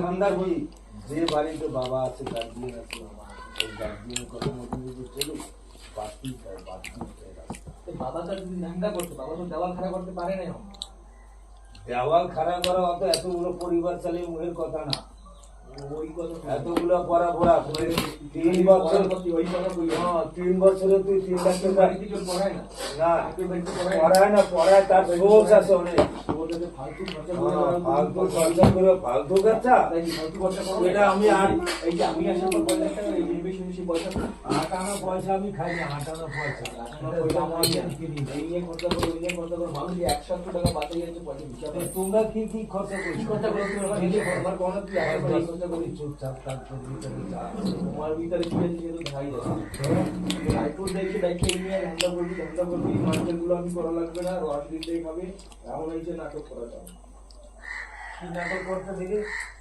ঠান্ডা কি যে বাড়িতে বাবা আছে গার্জিয়ান আছে ওই গার্জিয়ান কথা মতন যদি চলুক বাড়তি চাই রাস্তা। বাবাটা যদি ধান্দা করতে, বাবা তো দেওয়াল খাড়া করতে পারে না। দেওয়াল খাড়া করা অত এতগুলো পরিবার চালিয়ে মুখের কথা না। ওই কথা এতগুলো পড়া ভরা 3 বছর, ওই কথা কই। 3 বছরে তুই 3 লাখ টাকা বাড়িতে কেউ পড়ায় না। না কেউ বাড়িতে পড়ায় না, পড়ায় তার সোর্স আছে অনেক। ওদের ফালতু খরচা ফালতু খরচা করে ফালতু খরচা ফালতু খরচা করো। এটা আমি আর এই যে আমি আসার পর 50 টাকা এই বেশি বেশি পয়সা আটানো পয়সা আমি খাই না, আটানো পয়সা এই নিয়ে খরচা করো, ওই নিয়ে খরচা করো। মানুষ 100 টাকা বাঁচে যাচ্ছে পয়সা হিসাব নেই। তোমরা কি কি খরচা করছো? কি খরচা করো তুমি? আমার নিজে আমার কোনো তুই আগে করে এই খরচা করি। চুপচাপ কাজ করবি। তোমার ভিতরে কি আছে সেটা দেখাই যাচ্ছে। আইফোন দেখে দেখে এই নিয়ে ধান্দা করবি মার্কেট গুলো আমি করা লাগবে না, রস দিতেই হবে। এমন হয়েছে নাটক করা যাবে। কি নাটক করতে দেখে